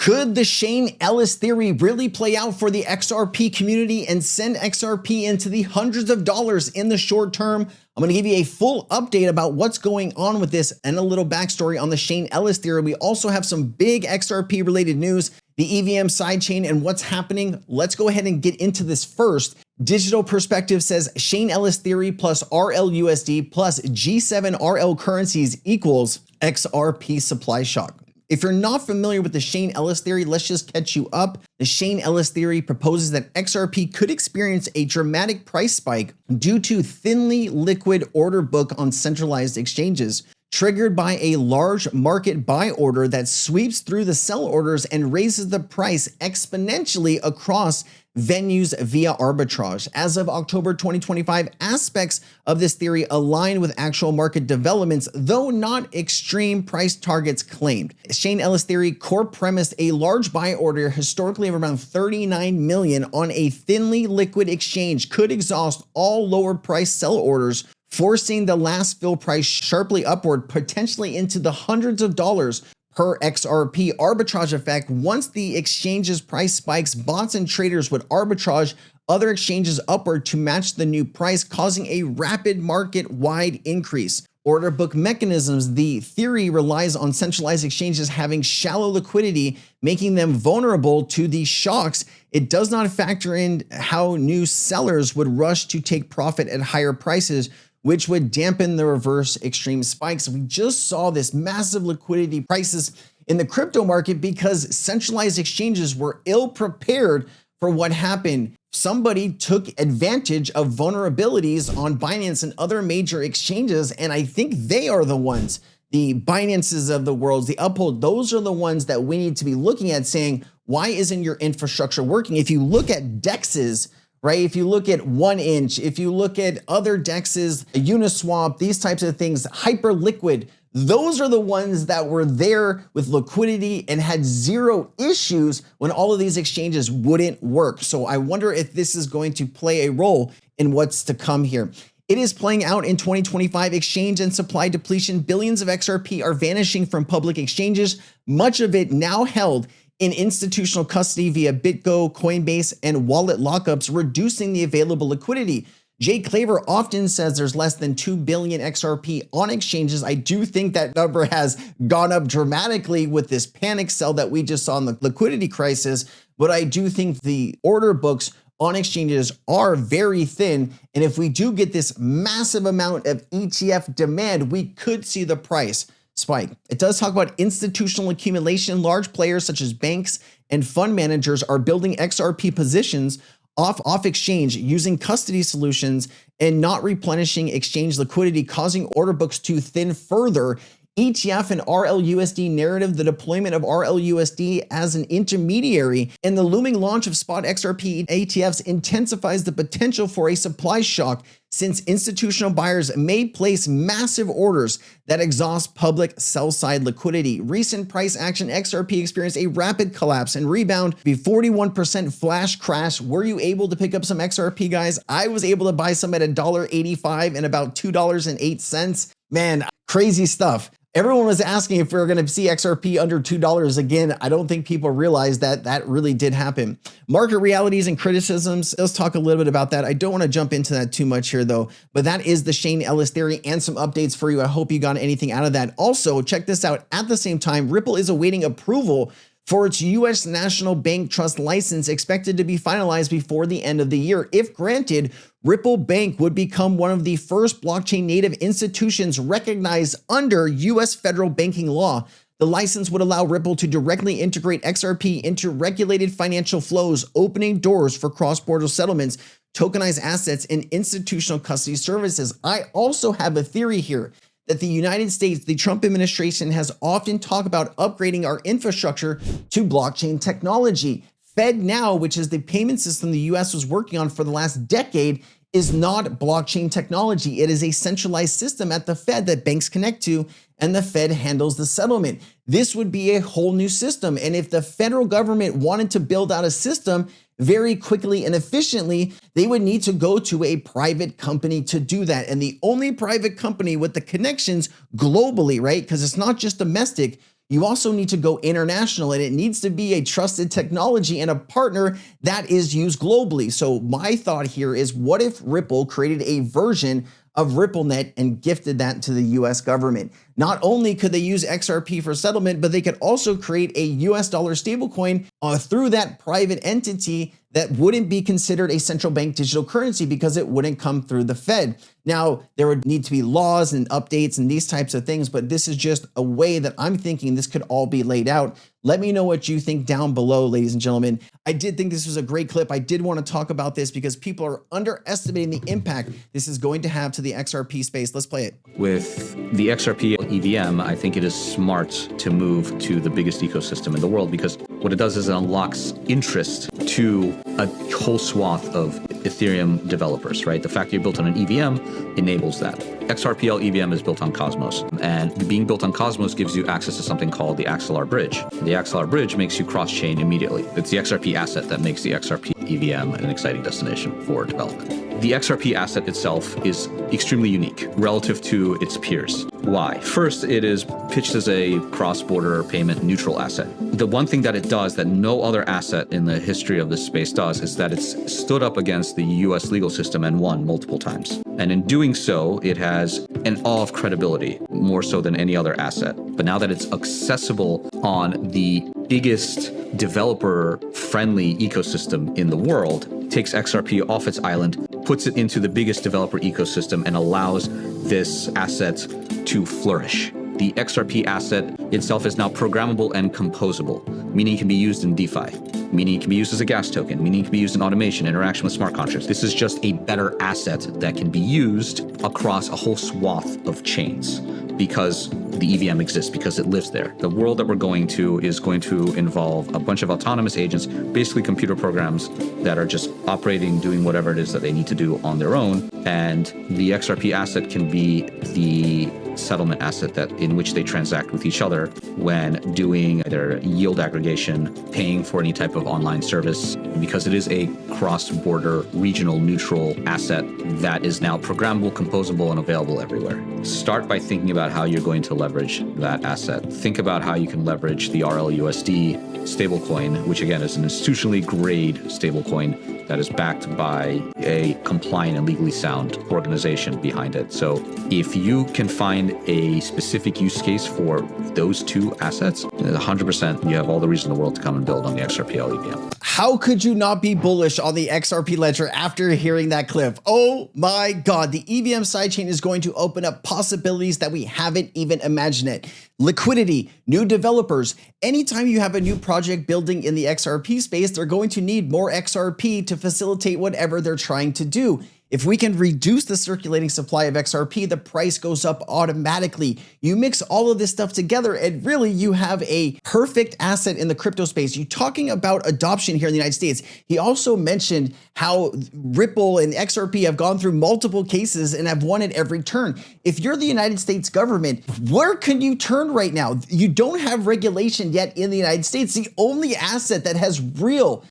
Could the Shane Ellis theory really play out for the XRP community and send XRP into the hundreds of dollars in the short term? I'm going to give you a full update about what's going on with this and a little backstory on the Shane Ellis theory. We also have some big XRP related news, the EVM sidechain and what's happening. Let's go ahead and get into this first. Digital Perspective says Shane Ellis theory plus RLUSD plus G7 RL currencies equals XRP supply shock. If you're not familiar with the Shane Ellis theory, let's just catch you up. The Shane Ellis theory proposes that XRP could experience a dramatic price spike due to thinly liquid order book on centralized exchanges, triggered by a large market buy order that sweeps through the sell orders and raises the price exponentially across venues via arbitrage. As of October 2025, aspects of this theory align with actual market developments, though not extreme price targets claimed. Shane Ellis theory core premised a large buy order historically of around 39 million on a thinly liquid exchange could exhaust all lower price sell orders, forcing the last fill price sharply upward, potentially into the hundreds of dollars per XRP. Arbitrage effect: once the exchange's price spikes, bots and traders would arbitrage other exchanges upward to match the new price, causing a rapid market-wide increase. Order book mechanisms: the theory relies on centralized exchanges having shallow liquidity, making them vulnerable to these shocks. It does not factor in how new sellers would rush to take profit at higher prices, which would dampen the reverse extreme spikes. We just saw this massive liquidity crisis in the crypto market because centralized exchanges were ill prepared for what happened. Somebody took advantage of vulnerabilities on Binance and other major exchanges, and I think they are the ones, the Binances of the world, the Uphold, those are the ones that we need to be looking at saying, why isn't your infrastructure working? If you look at DEXs, right? If you look at 1inch, if you look at other DEXs, Uniswap, these types of things, Hyperliquid, those are the ones that were there with liquidity and had zero issues when all of these exchanges wouldn't work. So I wonder if this is going to play a role in what's to come here. It is playing out in 2025. Exchange and supply depletion. Billions of XRP are vanishing from public exchanges, much of it now held in institutional custody via BitGo, Coinbase, and wallet lockups, reducing the available liquidity. Jay Claver often says there's less than 2 billion XRP on exchanges. I do think that number has gone up dramatically with this panic sell that we just saw in the liquidity crisis, but I do think the order books on exchanges are very thin. And if we do get this massive amount of ETF demand, we could see the price spike. It does talk about institutional accumulation. Large players such as banks and fund managers are building XRP positions off exchange using custody solutions and not replenishing exchange liquidity, causing order books to thin further. ETF and RLUSD narrative: the deployment of RLUSD as an intermediary and the looming launch of spot XRP ETFs intensifies the potential for a supply shock, since institutional buyers may place massive orders that exhaust public sell-side liquidity. Recent price action: XRP experienced a rapid collapse and rebound, the 41% flash crash. Were you able to pick up some XRP, guys? I was able to buy some at $1.85 and about $2.08. Man, crazy stuff. Everyone was asking if we were going to see XRP under $2 again. I don't think people realize that that really did happen. Market realities and criticisms. Let's talk a little bit about that. I don't want to jump into that too much here though, but that is the Shane Ellis theory and some updates for you. I hope you got anything out of that. Also, check this out. At the same time, Ripple is awaiting approval for its U.S. National Bank Trust license, expected to be finalized before the end of the year. If granted, Ripple Bank would become one of the first blockchain native institutions recognized under U.S. federal banking law. The license would allow Ripple to directly integrate XRP into regulated financial flows, opening doors for cross-border settlements, tokenized assets, and institutional custody services. I also have a theory here that the United States, the Trump administration, has often talked about upgrading our infrastructure to blockchain technology. FedNow, which is the payment system the US was working on for the last decade, is not blockchain technology. It is a centralized system at the Fed that banks connect to, and the Fed handles the settlement. This would be a whole new system. And if the federal government wanted to build out a system very quickly and efficiently, they would need to go to a private company to do that. And the only private company with the connections globally, right? Because it's not just domestic, you also need to go international, and it needs to be a trusted technology and a partner that is used globally. So my thought here is, what if Ripple created a version of RippleNet and gifted that to the US government? Not only could they use XRP for settlement, but they could also create a US dollar stablecoin through that private entity that wouldn't be considered a central bank digital currency because it wouldn't come through the Fed. Now, there would need to be laws and updates and these types of things, but this is just a way that I'm thinking this could all be laid out. Let me know what you think down below, ladies and gentlemen. I did think this was a great clip. I did want to talk about this because people are underestimating the impact this is going to have to the XRP space. Let's play it. With the XRP EVM, I think it is smart to move to the biggest ecosystem in the world, because what it does is it unlocks interest to a whole swath of Ethereum developers, right? The fact that you're built on an EVM enables that. XRPL EVM is built on Cosmos, and being built on Cosmos gives you access to something called the Axelar Bridge. The Axelar Bridge makes you cross-chain immediately. It's the XRP asset that makes the XRP EVM an exciting destination for development. The XRP asset itself is extremely unique relative to its peers. Why? First, it is pitched as a cross-border payment neutral asset. The one thing that it does that no other asset in the history of this space does is that it's stood up against the US legal system and won multiple times. And in doing so, it has an awe of credibility, more so than any other asset. But now that it's accessible on the biggest developer-friendly ecosystem in the world, takes XRP off its island, puts it into the biggest developer ecosystem, and allows this asset to flourish. The XRP asset itself is now programmable and composable, meaning it can be used in DeFi, meaning it can be used as a gas token, meaning it can be used in automation, interaction with smart contracts. This is just a better asset that can be used across a whole swath of chains because the EVM exists, because it lives there. The world that we're going to is going to involve a bunch of autonomous agents, basically computer programs that are just operating, doing whatever it is that they need to do on their own. And the XRP asset can be the settlement asset that in which they transact with each other when doing either yield aggregation, paying for any type of online service, because it is a cross-border regional neutral asset that is now programmable, composable, and available everywhere. Start by thinking about how you're going to leverage that asset. Think about how you can leverage the RLUSD stablecoin, which again is an institutionally grade stablecoin that is backed by a compliant and legally sound organization behind it. So if you can find a specific use case for those two assets, 100% you have all the reason in the world to come and build on the XRPL EVM. How could you not be bullish on the XRP ledger after hearing that clip? Oh my God, the EVM sidechain is going to open up possibilities that we haven't even imagined it. Liquidity, new developers. Anytime you have a new project building in the XRP space, they're going to need more XRP to facilitate whatever they're trying to do. If we can reduce the circulating supply of XRP, the price goes up automatically. You mix all of this stuff together and really you have a perfect asset in the crypto space. You talking about adoption here in the United States. He also mentioned how Ripple and XRP have gone through multiple cases and have won at every turn. If you're the United States government, where can you turn right now? You don't have regulation yet in the United States. The only asset that has real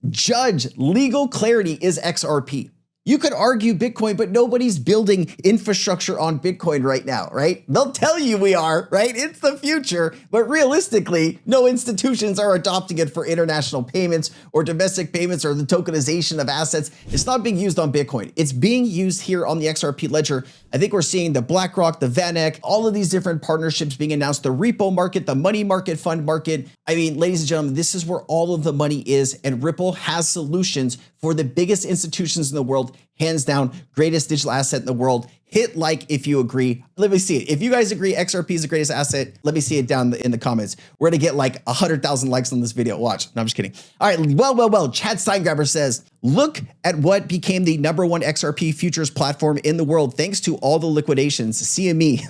legal clarity is XRP. You could argue Bitcoin, but nobody's building infrastructure on Bitcoin right now, right? They'll tell you we are, right? It's the future, but realistically, no institutions are adopting it for international payments or domestic payments or the tokenization of assets. It's not being used on Bitcoin. It's being used here on the XRP ledger. I think we're seeing the BlackRock, the VanEck, all of these different partnerships being announced, the repo market, the money market, fund market. I mean, ladies and gentlemen, this is where all of the money is, and Ripple has solutions for the biggest institutions in the world, hands down, greatest digital asset in the world. Hit like if you agree. Let me see it. If you guys agree XRP is the greatest asset, let me see it down in the comments. We're gonna get like 100,000 likes on this video. Watch. No, I'm just kidding. All right, well. Chad Steingraber says, look at what became the #1 XRP futures platform in the world thanks to all the liquidations. CME.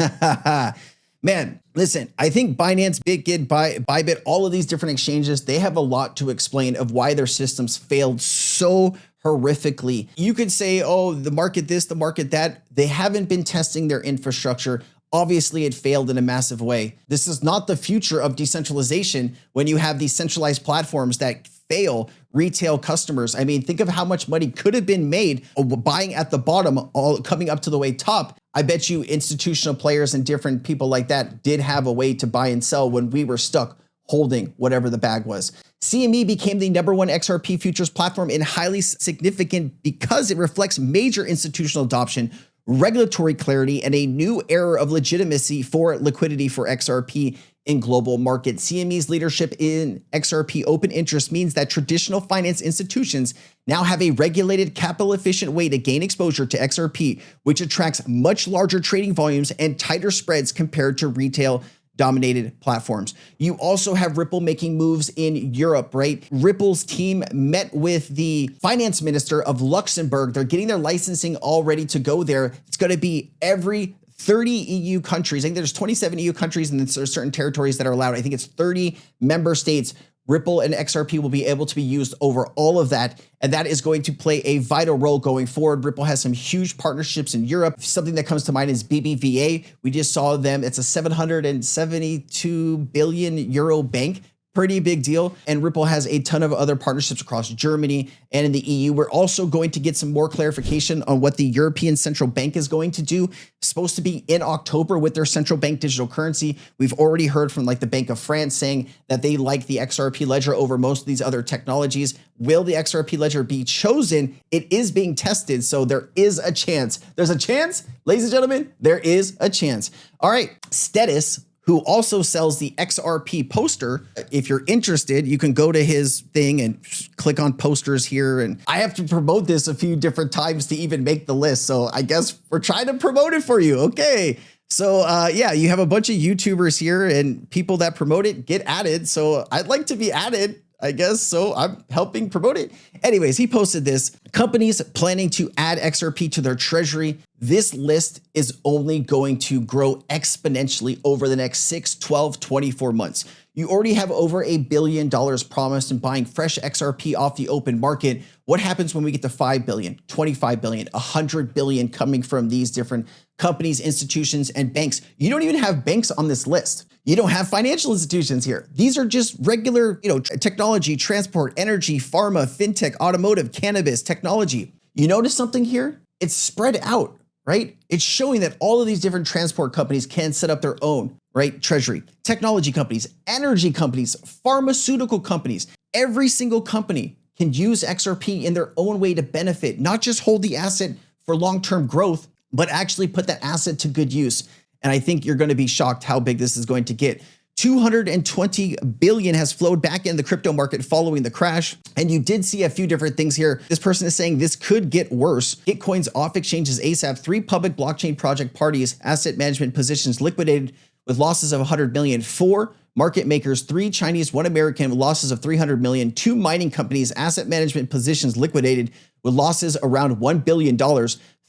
Man, listen, I think Binance, Bitget, Bybit, all of these different exchanges, they have a lot to explain of why their systems failed so horrifically. You could say, oh, the market this, the market that. They haven't been testing their infrastructure. Obviously, it failed in a massive way. This is not the future of decentralization when you have these centralized platforms that fail retail customers. I mean, think of how much money could have been made buying at the bottom, all coming up to the way top. I bet you institutional players and different people like that did have a way to buy and sell when we were stuck holding whatever the bag was. CME became the #1 XRP futures platform and highly significant because it reflects major institutional adoption, regulatory clarity, and a new era of legitimacy for liquidity for XRP in global markets. CME's leadership in XRP open interest means that traditional finance institutions now have a regulated, capital-efficient way to gain exposure to XRP, which attracts much larger trading volumes and tighter spreads compared to retail dominated platforms. You also have Ripple making moves in Europe, right? Ripple's team met with the finance minister of Luxembourg. They're getting their licensing all ready to go there. It's going to be every 30 EU countries. I think there's 27 EU countries and there's certain territories that are allowed. I think it's 30 member states. Ripple and XRP will be able to be used over all of that. And that is going to play a vital role going forward. Ripple has some huge partnerships in Europe. Something that comes to mind is BBVA. We just saw them. It's a 772 billion euro bank. Pretty big deal. And Ripple has a ton of other partnerships across Germany and in the EU. We're also going to get some more clarification on what the European Central Bank is going to do. It's supposed to be in October with their central bank digital currency. We've already heard from like the Bank of France saying that they like the XRP ledger over most of these other technologies. Will the XRP ledger be chosen? It is being tested, so there is a chance. There's a chance, ladies and gentlemen, there is a chance. All right, Status, who also sells the XRP poster. If you're interested, you can go to his thing and click on posters here. And I have to promote this a few different times to even make the list. So I guess we're trying to promote it for you. Okay. So yeah, you have a bunch of YouTubers here and people that promote it get added. So I'd like to be added, I guess. So I'm helping promote it. Anyways, he posted this. Companies planning to add XRP to their treasury. This list is only going to grow exponentially over the next 6, 12, 24 months. You already have over $1 billion promised in buying fresh XRP off the open market. What happens when we get to 5 billion, 25 billion, 100 billion coming from these different companies, institutions, and banks? You don't even have banks on this list. You don't have financial institutions here. These are just regular, technology, transport, energy, pharma, fintech, automotive, cannabis, technology. You notice something here? It's spread out, right? It's showing that all of these different transport companies can set up their own, right, treasury. Technology companies, energy companies, pharmaceutical companies. Every single company can use XRP in their own way to benefit, not just hold the asset for long-term growth, but actually put that asset to good use. And I think you're going to be shocked how big this is going to get. 220 billion has flowed back in the crypto market following the crash. And you did see a few different things here. This person is saying this could get worse. Get coins off exchanges ASAP. 3 public blockchain project parties, asset management positions liquidated with losses of 100 million. 4 market makers, 3 Chinese, 1 American with losses of 300 million. 2 mining companies, asset management positions liquidated with losses around $1 billion.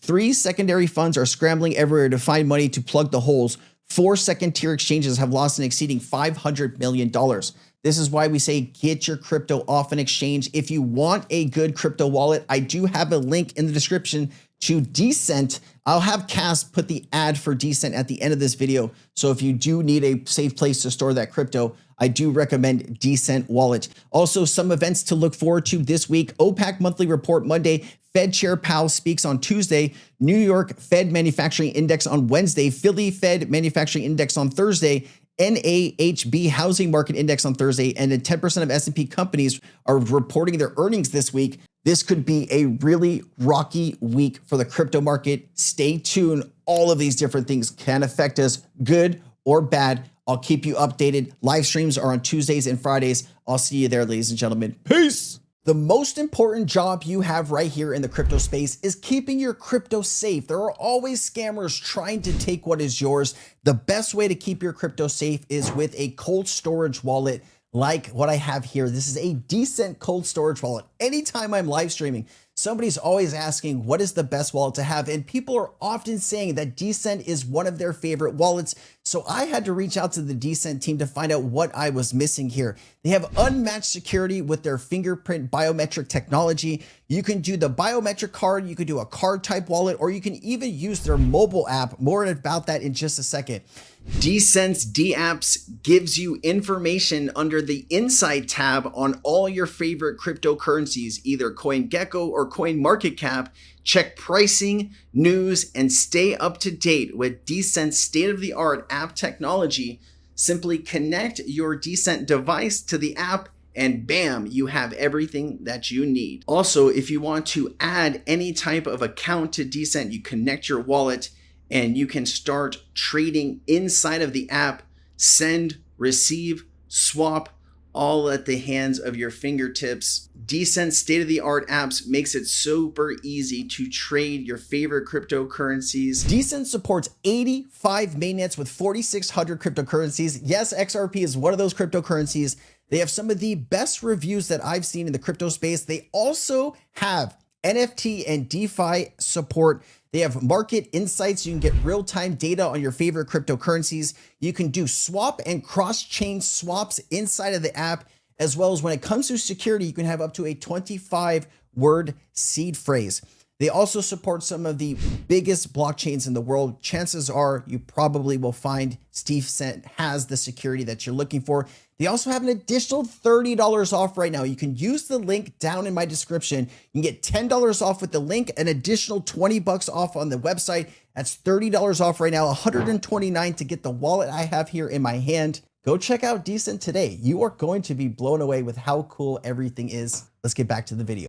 3 secondary funds are scrambling everywhere to find money to plug the holes. 4 second-tier exchanges have lost an exceeding $500 million. This is why we say get your crypto off an exchange. If you want a good crypto wallet, I do have a link in the description to Decent. I'll have Cas put the ad for Decent at the end of this video. So if you do need a safe place to store that crypto, I do recommend Decent Wallet. Also, some events to look forward to this week. OPEC monthly report Monday. Fed Chair Powell speaks on Tuesday. New York Fed Manufacturing Index on Wednesday. Philly Fed Manufacturing Index on Thursday. NAHB Housing Market Index on Thursday. And then 10% of S&P companies are reporting their earnings this week. This could be a really rocky week for the crypto market. Stay tuned. All of these different things can affect us, good or bad. I'll keep you updated. Live streams are on Tuesdays and Fridays. I'll see you there, ladies and gentlemen. Peace. The most important job you have right here in the crypto space is keeping your crypto safe. There are always scammers trying to take what is yours. The best way to keep your crypto safe is with a cold storage wallet like what I have here. This is a Decent cold storage wallet. Anytime I'm live streaming, somebody's always asking what is the best wallet to have, and people are often saying that Decent is one of their favorite wallets. So I had to reach out to the Decent team to find out what I was missing here. They have unmatched security with their fingerprint biometric technology. You can do the biometric card, you could do a card type wallet, or you can even use their mobile app. More about that in just a second. Decent's DApps gives you information under the Insight tab on all your favorite cryptocurrencies, either CoinGecko or CoinMarketCap. Check pricing, news, and stay up to date with Decent's state-of-the-art app technology. Simply connect your Decent device to the app and bam, you have everything that you need. Also, if you want to add any type of account to Decent, you connect your wallet and you can start trading inside of the app, send, receive, swap, all at the hands of your fingertips. Decent's state-of-the-art apps makes it super easy to trade your favorite cryptocurrencies. Decent supports 85 mainnets with 4,600 cryptocurrencies. Yes, XRP is one of those cryptocurrencies. They have some of the best reviews that I've seen in the crypto space. They also have NFT and DeFi support. They have market insights. You can get real-time data on your favorite cryptocurrencies. You can do swap and cross-chain swaps inside of the app, as well as when it comes to security, you can have up to a 25-word seed phrase. They also support some of the biggest blockchains in the world. Chances are you probably will find Decent has the security that you're looking for. They also have an additional $30 off right now. You can use the link down in my description. You can get $10 off with the link, an additional $20 off on the website. That's $30 off right now, $129 to get the wallet I have here in my hand. Go check out Decent today. You are going to be blown away with how cool everything is. Let's get back to the video.